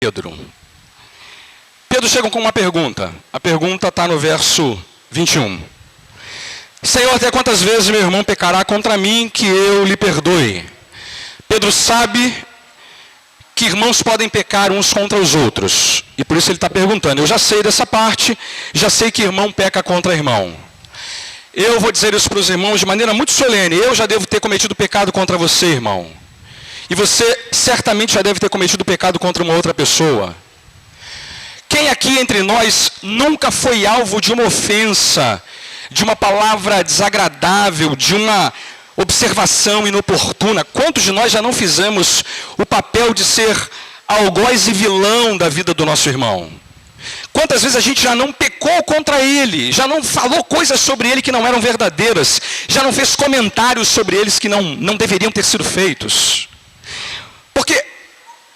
Pedro chega com uma pergunta. A pergunta está no verso 21. Senhor, até quantas vezes meu irmão pecará contra mim que eu lhe perdoe? Pedro sabe que irmãos podem pecar uns contra os outros. E por isso ele está perguntando. Eu já sei dessa parte, já sei que irmão peca contra irmão. Eu vou dizer isso para os irmãos de maneira muito solene. Eu já devo ter cometido pecado contra você, irmão. E você certamente já deve ter cometido pecado contra uma outra pessoa. Quem aqui entre nós nunca foi alvo de uma ofensa, de uma palavra desagradável, de uma observação inoportuna? Quantos de nós já não fizemos o papel de ser algoz e vilão da vida do nosso irmão? Quantas vezes a gente já não pecou contra ele, já não falou coisas sobre ele que não eram verdadeiras, já não fez comentários sobre eles que não deveriam ter sido feitos? Porque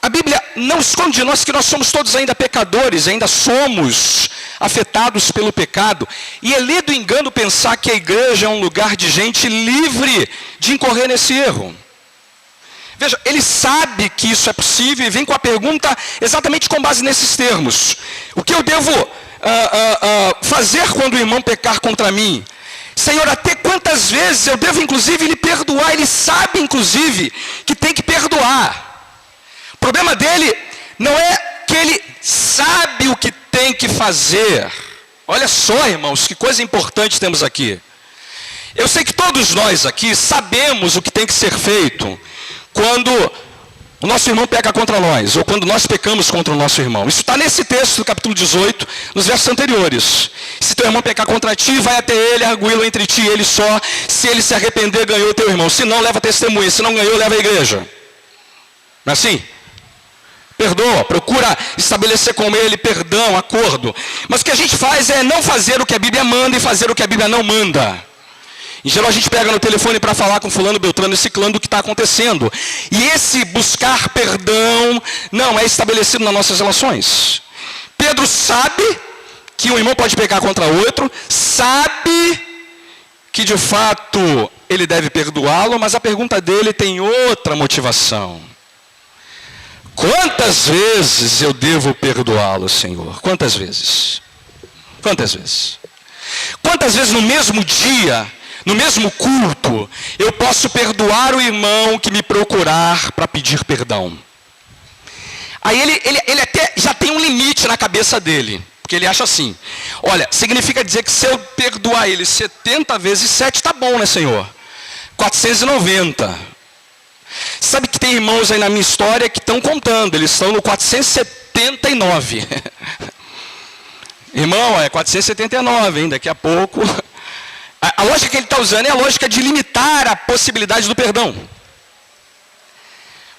a Bíblia não esconde de nós que nós somos todos ainda pecadores, ainda somos afetados pelo pecado. E é ler do engano pensar que a igreja é um lugar de gente livre de incorrer nesse erro. Veja, ele sabe que isso é possível e vem com a pergunta exatamente com base nesses termos. O que eu devo fazer quando o irmão pecar contra mim? Senhor, até quantas vezes eu devo inclusive lhe perdoar? Ele sabe inclusive que tem que perdoar. O problema dele não é que ele sabe o que tem que fazer. Olha só, irmãos, que coisa importante temos aqui. Eu sei que todos nós aqui sabemos o que tem que ser feito quando o nosso irmão peca contra nós, ou quando nós pecamos contra o nosso irmão. Isso está nesse texto do capítulo 18, nos versos anteriores. Se teu irmão pecar contra ti, vai até ele, arguí-lo entre ti e ele só. Se ele se arrepender, ganhou o teu irmão. Se não, leva testemunha. Se não ganhou, leva a igreja. Não é assim? Perdoa, procura estabelecer com ele perdão, acordo. Mas o que a gente faz é não fazer o que a Bíblia manda e fazer o que a Bíblia não manda. Em geral a gente pega no telefone para falar com fulano, beltrano e ciclano do que está acontecendo. E esse buscar perdão não é estabelecido nas nossas relações. Pedro sabe que um irmão pode pecar contra outro, sabe que de fato ele deve perdoá-lo, mas a pergunta dele tem outra motivação. Quantas vezes eu devo perdoá-lo, Senhor? Quantas vezes? Quantas vezes? Quantas vezes no mesmo dia, no mesmo culto, eu posso perdoar o irmão que me procurar para pedir perdão? Aí ele até já tem um limite na cabeça dele. Porque ele acha assim, olha, significa dizer que se eu perdoar ele 70 vezes 7, tá bom, né, Senhor? 490. Sabe que tem irmãos aí na minha história que estão contando, eles estão no 479. Irmão, é 479, hein? Daqui a pouco. A lógica que ele está usando é a lógica de limitar a possibilidade do perdão.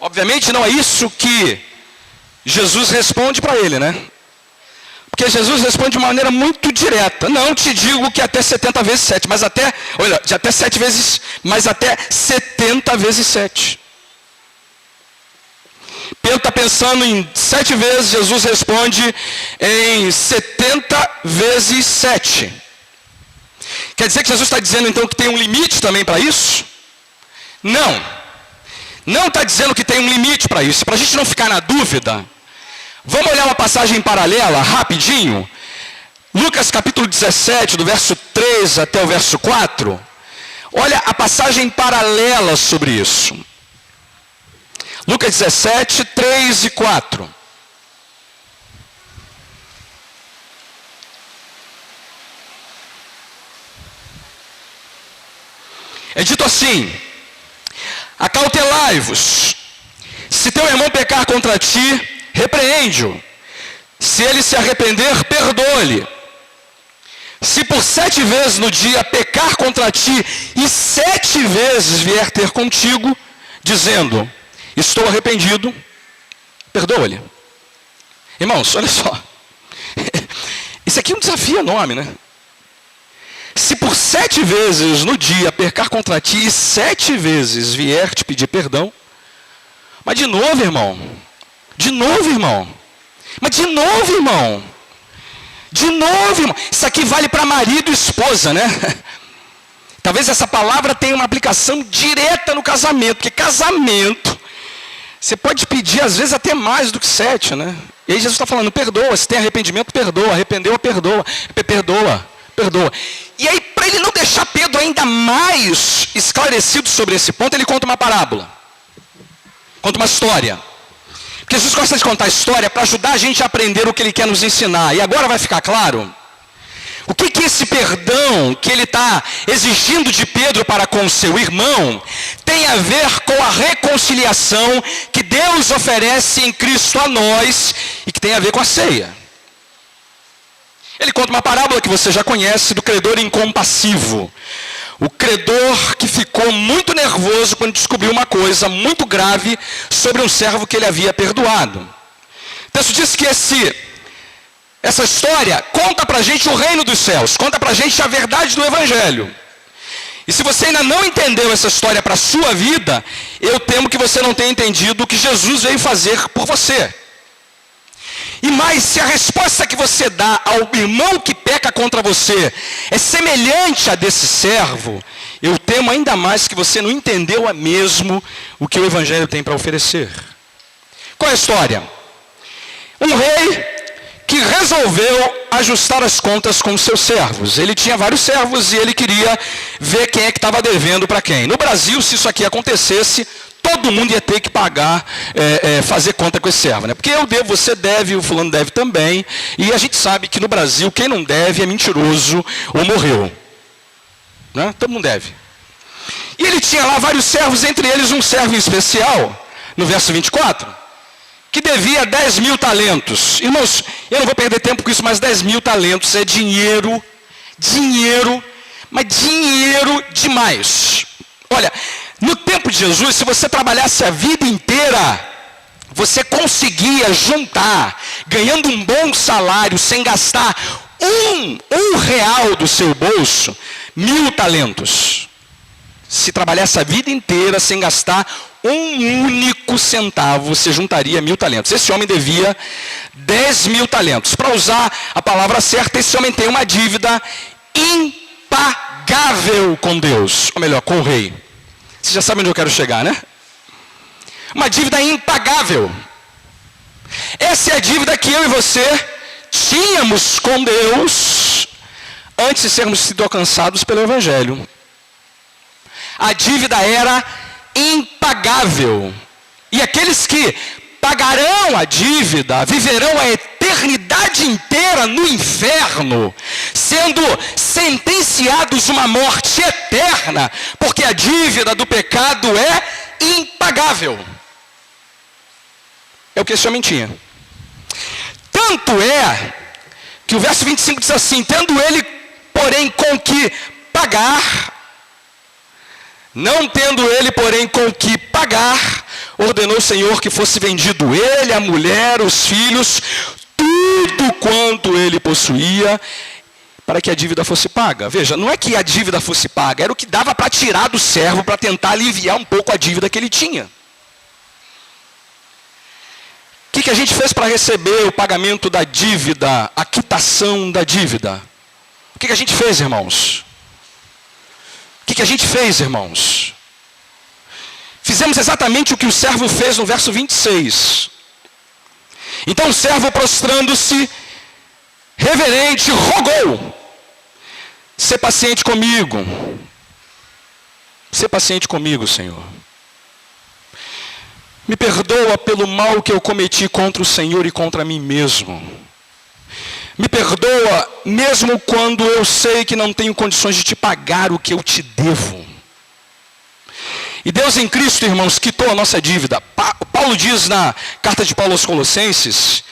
Obviamente não é isso que Jesus responde para ele, né? Porque Jesus responde de maneira muito direta. Não te digo que até 70 vezes 7, mas até, olha, de até 7 vezes, mas até 70 vezes 7. Pedro está pensando em 7 vezes, Jesus responde em 70 vezes 7. Quer dizer que Jesus está dizendo então que tem um limite também para isso? Não. Não está dizendo que tem um limite para isso. Para a gente não ficar na dúvida, vamos olhar uma passagem paralela, rapidinho. Lucas capítulo 17, do verso 3 até o verso 4. Olha a passagem paralela sobre isso. Lucas 17, 3 e 4. É dito assim: acautelai-vos, se teu irmão pecar contra ti, repreende-o. Se ele se arrepender, perdoa-lhe. Se por 7 vezes no dia pecar contra ti, e 7 vezes vier ter contigo, dizendo, estou arrependido, perdoa-lhe. Irmãos, olha só. Isso aqui é um desafio enorme, né? Se por 7 vezes no dia pecar contra ti, e 7 vezes vier te pedir perdão, mas de novo, irmão, de novo, irmão. Mas de novo, irmão. De novo, irmão. Isso aqui vale para marido e esposa, né? Talvez essa palavra tenha uma aplicação direta no casamento. Porque casamento, você pode pedir às vezes até mais do que 7, né? E aí Jesus está falando, perdoa, se tem arrependimento, perdoa, arrependeu, perdoa, perdoa. E aí, para ele não deixar Pedro ainda mais esclarecido sobre esse ponto, ele conta uma parábola. Conta uma história. Porque Jesus gosta de contar história para ajudar a gente a aprender o que ele quer nos ensinar. E agora vai ficar claro o que esse perdão que ele está exigindo de Pedro para com o seu irmão tem a ver com a reconciliação que Deus oferece em Cristo a nós e que tem a ver com a ceia. Ele conta uma parábola que você já conhece do credor incompassivo. O credor que ficou muito nervoso quando descobriu uma coisa muito grave sobre um servo que ele havia perdoado. O texto diz que essa história conta para a gente o reino dos céus, conta para a gente a verdade do Evangelho. E se você ainda não entendeu essa história para a sua vida, eu temo que você não tenha entendido o que Jesus veio fazer por você. E mais, se a resposta que você dá ao irmão que peca contra você é semelhante à desse servo, eu temo ainda mais que você não entendeu mesmo o que o Evangelho tem para oferecer. Qual é a história? Um rei que resolveu ajustar as contas com os seus servos. Ele tinha vários servos e ele queria ver quem é que estava devendo para quem. No Brasil, se isso aqui acontecesse, todo mundo ia ter que pagar, fazer conta com esse servo, né? Porque eu devo, você deve, o fulano deve também. E a gente sabe que no Brasil, quem não deve é mentiroso ou morreu. Né? Todo mundo deve. E ele tinha lá vários servos, entre eles um servo em especial, no verso 24, que devia 10 mil talentos. Irmãos, eu não vou perder tempo com isso, mas 10 mil talentos é dinheiro, mas dinheiro demais. Olha, no tempo de Jesus, se você trabalhasse a vida inteira, você conseguia juntar, ganhando um bom salário, sem gastar um real do seu bolso, 1.000 talentos. Se trabalhasse a vida inteira sem gastar um único centavo, você juntaria 1.000 talentos. Esse homem devia 10 mil talentos. Para usar a palavra certa, esse homem tem uma dívida impagável com Deus. Ou melhor, com o rei. Você já sabe onde eu quero chegar, né? Uma dívida impagável. Essa é a dívida que eu e você tínhamos com Deus antes de sermos sido alcançados pelo Evangelho. A dívida era impagável. E aqueles que pagarão a dívida viverão a eternidade inteira no inferno, sendo sentenciados a uma morte eterna, porque a dívida do pecado é impagável. É o que esse homem tinha. Tanto é que o verso 25 diz assim: tendo ele, porém, com que pagar, não tendo ele, porém, com que pagar, ordenou o Senhor que fosse vendido ele, a mulher, os filhos, tudo quanto ele possuía, para que a dívida fosse paga. Veja, não é que a dívida fosse paga, era o que dava para tirar do servo, para tentar aliviar um pouco a dívida que ele tinha. O que a gente fez para receber o pagamento da dívida, a quitação da dívida? O que a gente fez, irmãos? O que a gente fez, irmãos? Fizemos exatamente o que o servo fez no verso 26. Então o servo, prostrando-se, reverente, rogou: sê paciente comigo. Sê paciente comigo, Senhor. Me perdoa pelo mal que eu cometi contra o Senhor e contra mim mesmo. Me perdoa mesmo quando eu sei que não tenho condições de te pagar o que eu te devo. E Deus em Cristo, irmãos, quitou a nossa dívida. Paulo diz na carta de Paulo aos Colossenses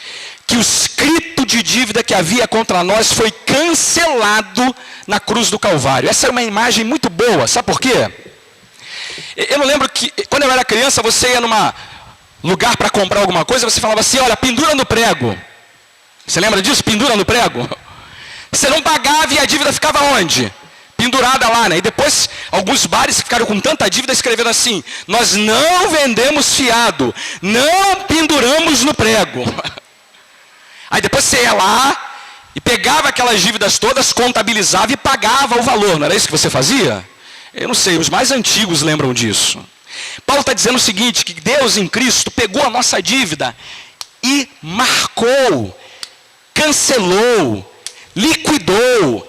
que o escrito de dívida que havia contra nós foi cancelado na cruz do Calvário. Essa é uma imagem muito boa, sabe por quê? Eu não lembro que, quando eu era criança, você ia num lugar para comprar alguma coisa, você falava assim: olha, pendura no prego. Você lembra disso? Pendura no prego. Você não pagava e a dívida ficava onde? Pendurada lá, né? E depois, alguns bares que ficaram com tanta dívida escreveram assim: nós não vendemos fiado, não penduramos no prego. Aí depois você ia lá e pegava aquelas dívidas todas, contabilizava e pagava o valor. Não era isso que você fazia? Eu não sei, os mais antigos lembram disso. Paulo está dizendo o seguinte, que Deus em Cristo pegou a nossa dívida e marcou, cancelou, liquidou,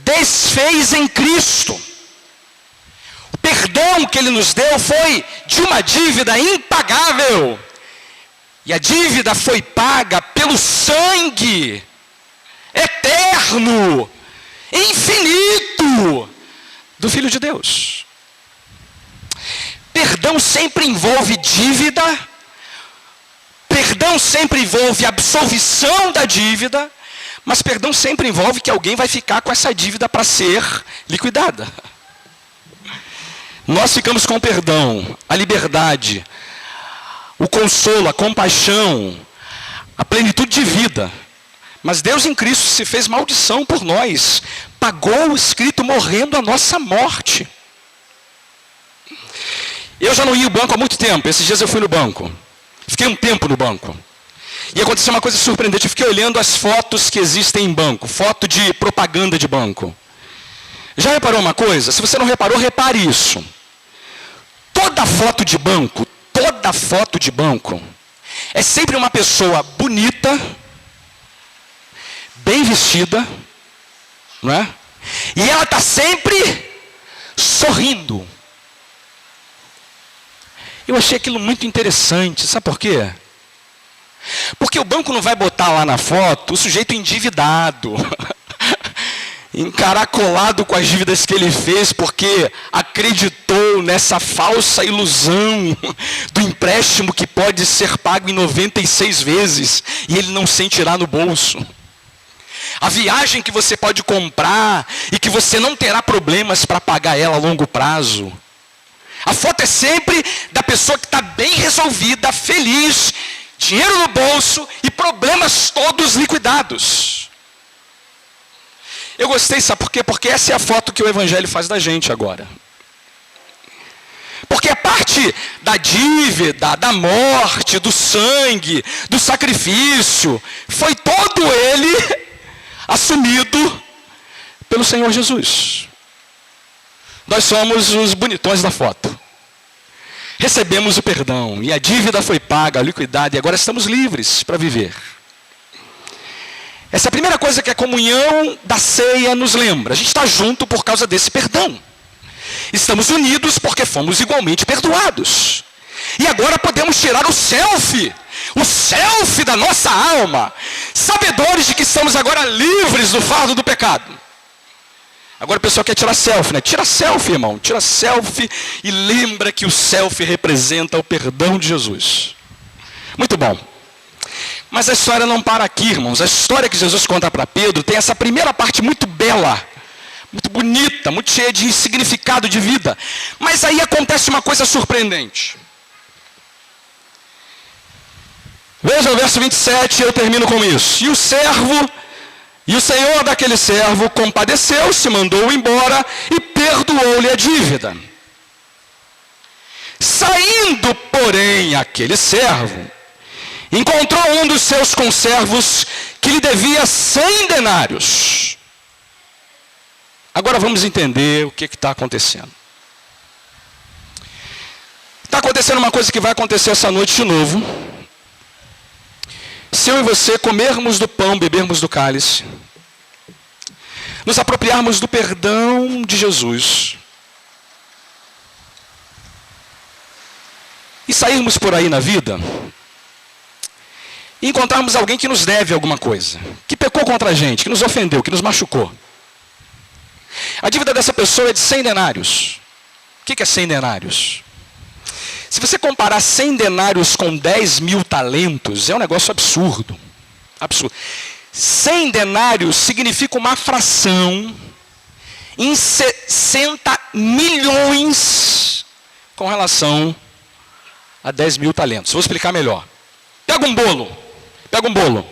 desfez em Cristo. O perdão que ele nos deu foi de uma dívida impagável. E a dívida foi paga pelo sangue eterno, infinito do Filho de Deus. Perdão sempre envolve dívida, perdão sempre envolve absolvição da dívida, mas perdão sempre envolve que alguém vai ficar com essa dívida para ser liquidada. Nós ficamos com o perdão, a liberdade, o consolo, a compaixão, a plenitude de vida. Mas Deus em Cristo se fez maldição por nós, pagou o escrito morrendo a nossa morte. Eu já não ia ao banco há muito tempo, esses dias eu fui no banco. Fiquei um tempo no banco. E aconteceu uma coisa surpreendente, eu fiquei olhando as fotos que existem em banco, foto de propaganda de banco. Já reparou uma coisa? Se você não reparou, repare isso. Toda foto de banco é sempre uma pessoa bonita, bem vestida, não é? E ela está sempre sorrindo. Eu achei aquilo muito interessante, sabe por quê? Porque o banco não vai botar lá na foto o sujeito endividado, encaracolado com as dívidas que ele fez, porque acreditou nessa falsa ilusão do empréstimo que pode ser pago em 96 vezes e ele não sentirá no bolso. A viagem que você pode comprar e que você não terá problemas para pagar ela a longo prazo. A foto é sempre da pessoa que está bem resolvida, feliz, dinheiro no bolso e problemas todos liquidados. Eu gostei, sabe por quê? Porque essa é a foto que o Evangelho faz da gente agora. Porque a parte da dívida, da morte, do sangue, do sacrifício, foi todo ele assumido pelo Senhor Jesus. Nós somos os bonitões da foto. Recebemos o perdão e a dívida foi paga, liquidada e agora estamos livres para viver. Essa é a primeira coisa que a comunhão da ceia nos lembra. A gente está junto por causa desse perdão. Estamos unidos porque fomos igualmente perdoados. E agora podemos tirar o selfie da nossa alma, sabedores de que estamos agora livres do fardo do pecado. Agora o pessoal quer tirar selfie, né? Tira selfie, irmão. Tira selfie e lembra que o selfie representa o perdão de Jesus. Muito bom. Mas a história não para aqui, irmãos. A história que Jesus conta para Pedro tem essa primeira parte muito bela, muito bonita, muito cheia de significado de vida. Mas aí acontece uma coisa surpreendente. Veja o verso 27, eu termino com isso. E o senhor daquele servo compadeceu-se, mandou-o embora e perdoou-lhe a dívida. Saindo, porém, aquele servo, encontrou um dos seus conservos que lhe devia 100 denários. Agora vamos entender o que está acontecendo. Está acontecendo uma coisa que vai acontecer essa noite de novo. Se eu e você comermos do pão, bebermos do cálice, nos apropriarmos do perdão de Jesus, e sairmos por aí na vida, e encontrarmos alguém que nos deve alguma coisa, que pecou contra a gente, que nos ofendeu, que nos machucou. A dívida dessa pessoa é de 100 denários. O que é 100 denários? Se você comparar 100 denários com 10 mil talentos, é um negócio absurdo. Absurdo. 100 denários significa uma fração em 60 milhões com relação a 10 mil talentos. Vou explicar melhor. Pega um bolo.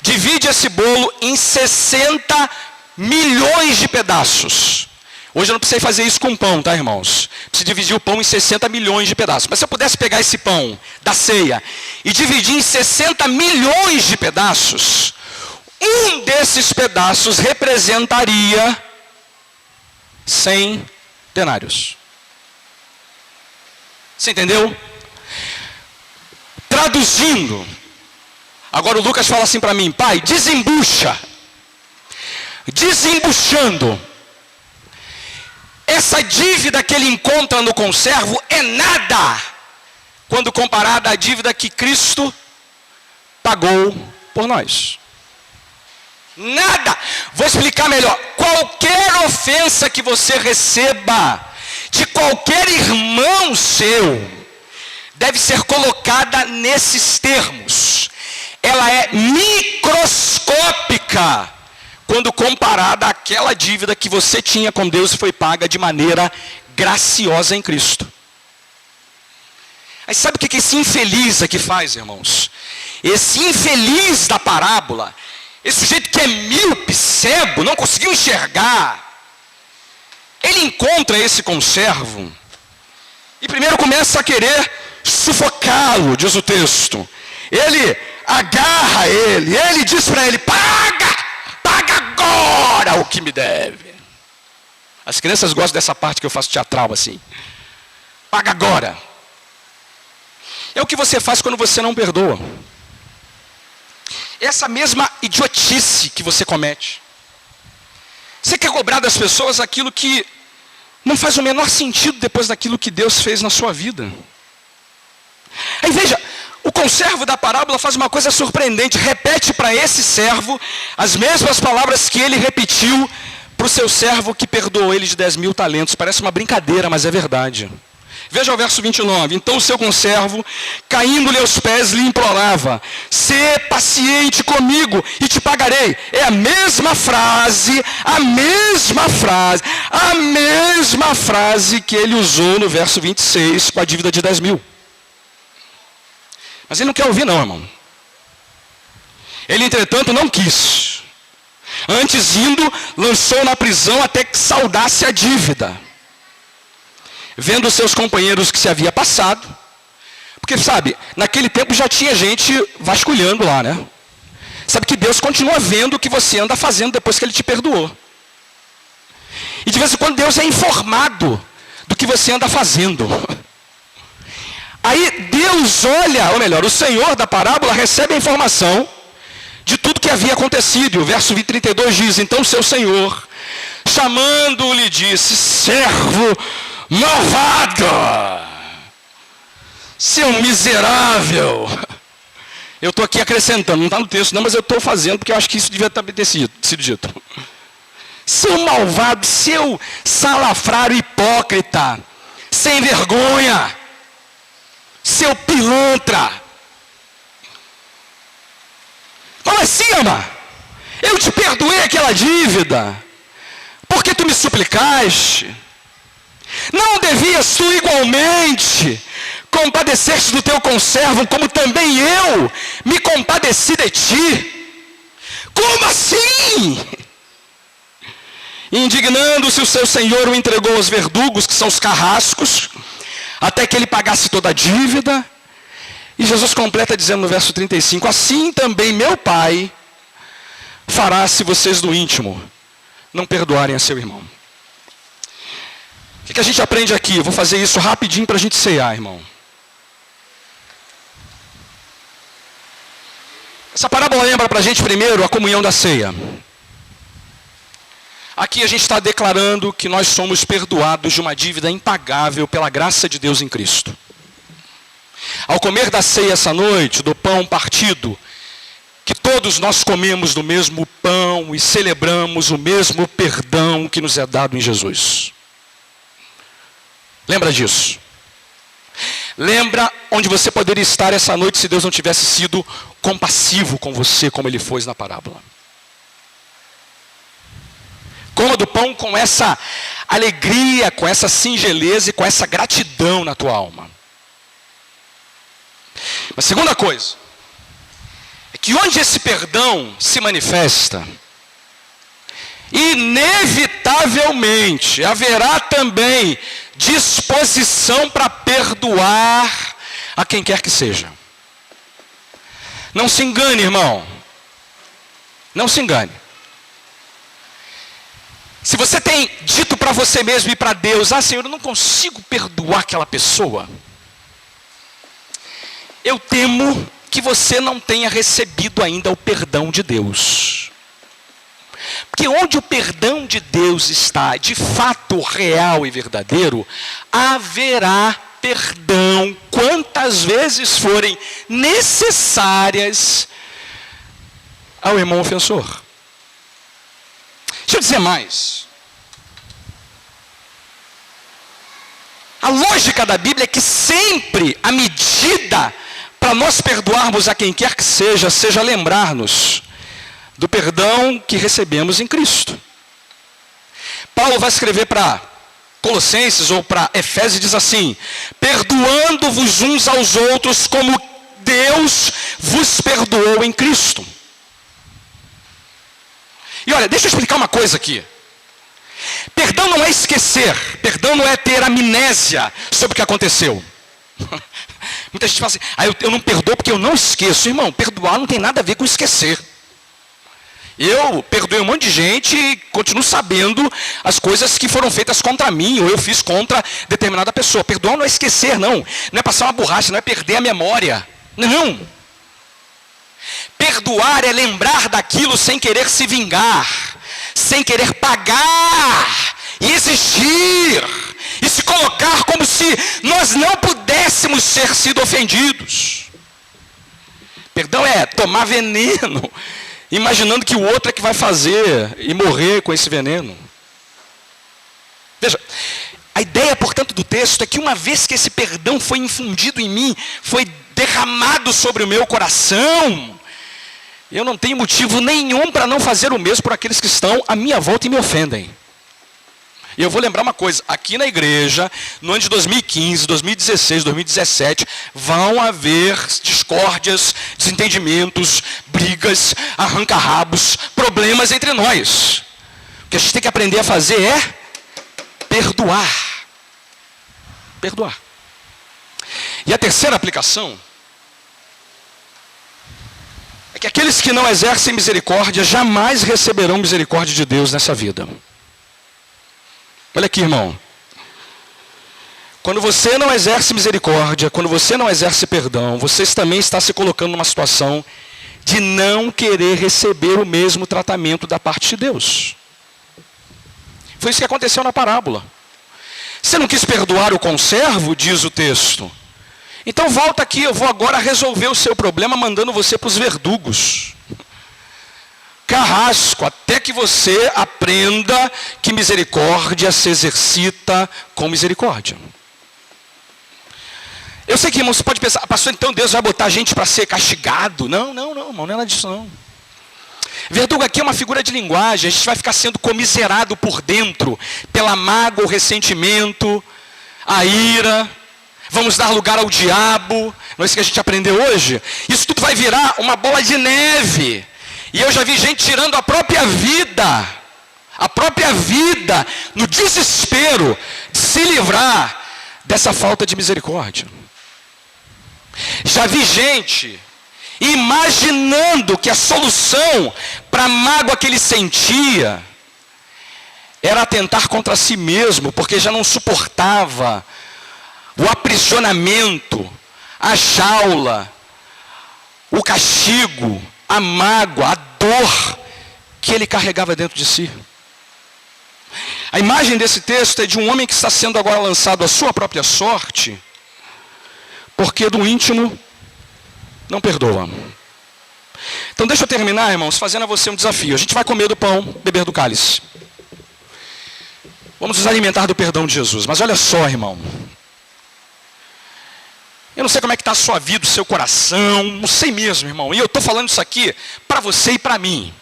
Divide esse bolo em 60 milhões de pedaços. Hoje eu não precisei fazer isso com pão, tá, irmãos? Preciso dividir o pão em 60 milhões de pedaços. Mas se eu pudesse pegar esse pão da ceia e dividir em 60 milhões de pedaços, um desses pedaços representaria 100 denários. Você entendeu? Traduzindo, Agora o Lucas fala assim para mim: pai, desembucha. Desembuchando. Essa dívida que ele encontra no conservo é nada quando comparada à dívida que Cristo pagou por nós. Nada. Vou explicar melhor. Qualquer ofensa que você receba de qualquer irmão seu deve ser colocada nesses termos. Ela é microscópica quando comparada àquela dívida que você tinha com Deus e foi paga de maneira graciosa em Cristo. Aí sabe o que esse infeliz aqui faz, irmãos? Esse infeliz da parábola, esse sujeito que é míope, cego, não conseguiu enxergar, ele encontra esse conservo e primeiro começa a querer sufocá-lo, diz o texto. Ele agarra ele diz para ele: paga agora o que me deve. As crianças gostam dessa parte que eu faço teatral assim. Paga agora. É o que você faz quando você não perdoa. Essa mesma idiotice que você comete. Você quer cobrar das pessoas aquilo que não faz o menor sentido depois daquilo que Deus fez na sua vida. Aí veja, o conservo da parábola faz uma coisa surpreendente. Repete para esse servo as mesmas palavras que ele repetiu para o seu servo que perdoou ele de 10.000 talentos. Parece uma brincadeira, mas é verdade. Veja o verso 29. Então o seu conservo, caindo-lhe aos pés, lhe implorava: sê paciente comigo e te pagarei. É a mesma frase que ele usou no verso 26 com a dívida de 10.000. Mas ele não quer ouvir não, irmão. Ele, entretanto, não quis. Antes, indo, lançou na prisão até que saldasse a dívida. Vendo seus companheiros que se havia passado, porque sabe, naquele tempo já tinha gente vasculhando lá, né? Sabe que Deus continua vendo o que você anda fazendo depois que Ele te perdoou. E de vez em quando Deus é informado do que você anda fazendo. Aí Deus olha, ou melhor, o Senhor da parábola recebe a informação de tudo que havia acontecido. O verso 32 diz: então seu Senhor, chamando-o, lhe disse: servo malvado, seu miserável. Eu estou aqui acrescentando, não está no texto não, mas eu estou fazendo porque eu acho que isso devia ter sido dito. Seu malvado, seu salafrário hipócrita, sem vergonha, seu pilantra. Como assim, ama? Eu te perdoei aquela dívida porque tu me suplicaste. Não devias tu igualmente compadecer-te do teu conservo, como também eu me compadeci de ti? Como assim? Indignando-se, o seu senhor o entregou aos verdugos, que são os carrascos, até que ele pagasse toda a dívida. E Jesus completa dizendo no verso 35, assim também meu Pai fará se vocês do íntimo não perdoarem a seu irmão. O que a gente aprende aqui? Eu vou fazer isso rapidinho para a gente ceiar, irmão. Essa parábola lembra para a gente primeiro a comunhão da ceia. Aqui a gente está declarando que nós somos perdoados de uma dívida impagável pela graça de Deus em Cristo. Ao comer da ceia essa noite, do pão partido, que todos nós comemos do mesmo pão e celebramos o mesmo perdão que nos é dado em Jesus. Lembra disso? Lembra onde você poderia estar essa noite se Deus não tivesse sido compassivo com você, como Ele foi na parábola. Coma do pão com essa alegria, com essa singeleza e com essa gratidão na tua alma. Mas segunda coisa, é que onde esse perdão se manifesta, inevitavelmente haverá também disposição para perdoar a quem quer que seja. Não se engane, irmão. Não se engane. Se você tem dito para você mesmo e para Deus: ah, Senhor, eu não consigo perdoar aquela pessoa, eu temo que você não tenha recebido ainda o perdão de Deus. Porque onde o perdão de Deus está, de fato real e verdadeiro, haverá perdão quantas vezes forem necessárias ao irmão ofensor. Deixa eu dizer mais. A lógica da Bíblia é que sempre a medida para nós perdoarmos a quem quer que seja lembrar-nos do perdão que recebemos em Cristo. Paulo vai escrever para Colossenses ou para Efésios e diz assim: perdoando-vos uns aos outros como Deus vos perdoou em Cristo. E olha, deixa eu explicar uma coisa aqui. Perdão não é esquecer, perdão não é ter amnésia sobre o que aconteceu. Muita gente fala assim: eu não perdoo porque eu não esqueço. Irmão, perdoar não tem nada a ver com esquecer. Eu perdoei um monte de gente e continuo sabendo as coisas que foram feitas contra mim, ou eu fiz contra determinada pessoa. Perdoar não é esquecer, não. Não é passar uma borracha, não é perder a memória. Não. Perdoar é lembrar daquilo sem querer se vingar, sem querer pagar, e exigir, e se colocar como se nós não pudéssemos ter sido ofendidos. Perdão é tomar veneno, imaginando que o outro é que vai fazer e morrer com esse veneno. Veja, a ideia, portanto, do texto é que uma vez que esse perdão foi infundido em mim, foi derramado sobre o meu coração, eu não tenho motivo nenhum para não fazer o mesmo por aqueles que estão à minha volta e me ofendem. E eu vou lembrar uma coisa, aqui na igreja, no ano de 2015, 2016, 2017, vão haver discórdias, desentendimentos, brigas, arranca-rabos, problemas entre nós. O que a gente tem que aprender a fazer é perdoar. Perdoar. E a terceira aplicação é que aqueles que não exercem misericórdia jamais receberão misericórdia de Deus nessa vida. Olha aqui, irmão. Quando você não exerce misericórdia, quando você não exerce perdão, você também está se colocando numa situação de não querer receber o mesmo tratamento da parte de Deus. Foi isso que aconteceu na parábola. Você não quis perdoar o conservo, diz o texto. Então volta aqui, eu vou agora resolver o seu problema mandando você para os verdugos. Carrasco, até que você aprenda que misericórdia se exercita com misericórdia. Eu sei que, irmão, você pode pensar: pastor, então Deus vai botar a gente para ser castigado? Não, irmão, não é nada disso não. Verdugo aqui é uma figura de linguagem. A gente vai ficar sendo comiserado por dentro pela mágoa, o ressentimento, a ira. Vamos dar lugar ao diabo. Não é isso que a gente aprendeu hoje? Isso tudo vai virar uma bola de neve. E eu já vi gente tirando a própria vida, no desespero de se livrar dessa falta de misericórdia. Já vi gente imaginando que a solução para a mágoa que ele sentia era atentar contra si mesmo, porque já não suportava o aprisionamento, a jaula, o castigo, a mágoa, a dor que ele carregava dentro de si. A imagem desse texto é de um homem que está sendo agora lançado à sua própria sorte, porque do íntimo não perdoa. Então deixa eu terminar, irmãos, fazendo a você um desafio. A gente vai comer do pão, beber do cálice. Vamos nos alimentar do perdão de Jesus. Mas olha só, irmão. Eu não sei como é que está a sua vida, o seu coração, não sei mesmo, irmão. E eu estou falando isso aqui para você e para mim.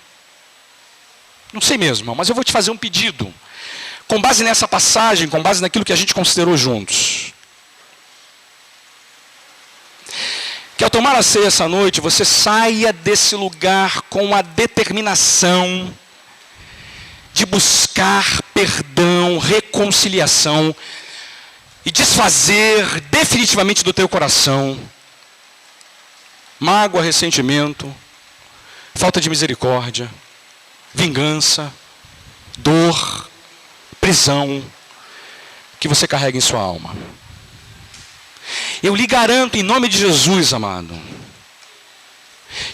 Não sei mesmo, irmão, mas eu vou te fazer um pedido. Com base nessa passagem, com base naquilo que a gente considerou juntos. Que ao tomar a ceia essa noite, você saia desse lugar com a determinação de buscar perdão, reconciliação, e desfazer definitivamente do teu coração mágoa, ressentimento, falta de misericórdia, vingança, dor, prisão que você carrega em sua alma. Eu lhe garanto, em nome de Jesus, amado,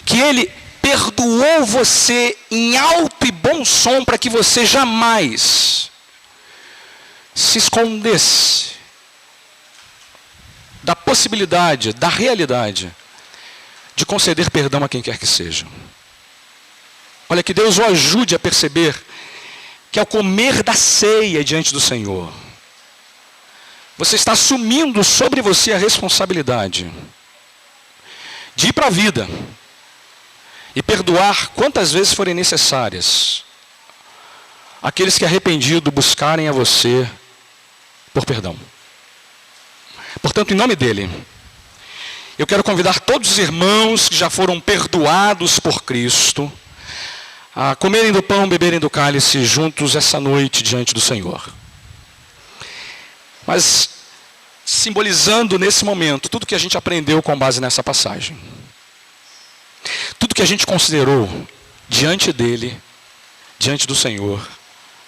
que Ele perdoou você em alto e bom som para que você jamais se escondesse da possibilidade, da realidade de conceder perdão a quem quer que seja. Olha, que Deus o ajude a perceber que ao comer da ceia diante do Senhor, você está assumindo sobre você a responsabilidade de ir para a vida e perdoar quantas vezes forem necessárias aqueles que arrependido buscarem a você por perdão. Portanto, em nome dele, eu quero convidar todos os irmãos que já foram perdoados por Cristo a comerem do pão, beberem do cálice juntos essa noite diante do Senhor. Mas simbolizando nesse momento tudo que a gente aprendeu com base nessa passagem. Tudo que a gente considerou diante dele, diante do Senhor,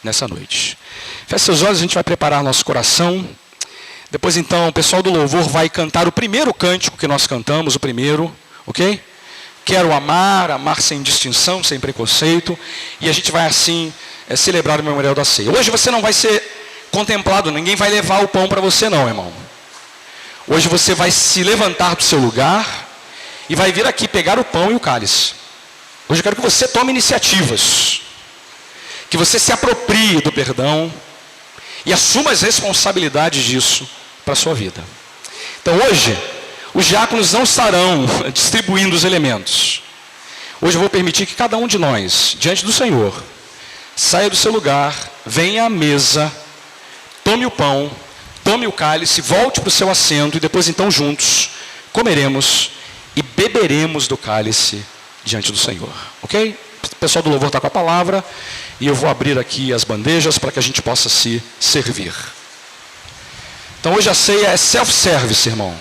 nessa noite. Feche seus olhos, a gente vai preparar nosso coração. Depois então o pessoal do louvor vai cantar o primeiro cântico que nós cantamos, o primeiro, ok? Quero amar, amar sem distinção, sem preconceito. E a gente vai assim celebrar o memorial da ceia. Hoje você não vai ser contemplado, ninguém vai levar o pão para você não, irmão. Hoje você vai se levantar do seu lugar e vai vir aqui pegar o pão e o cálice. Hoje eu quero que você tome iniciativas. Que você se aproprie do perdão e assuma as responsabilidades disso para a sua vida. Então hoje, os diáconos não estarão distribuindo os elementos. Hoje eu vou permitir que cada um de nós, diante do Senhor, saia do seu lugar, venha à mesa, tome o pão, tome o cálice, volte para o seu assento e depois então juntos comeremos e beberemos do cálice diante do Senhor. Ok? O pessoal do louvor está com a palavra e eu vou abrir aqui as bandejas para que a gente possa se servir. Então hoje a ceia é self-service, irmão.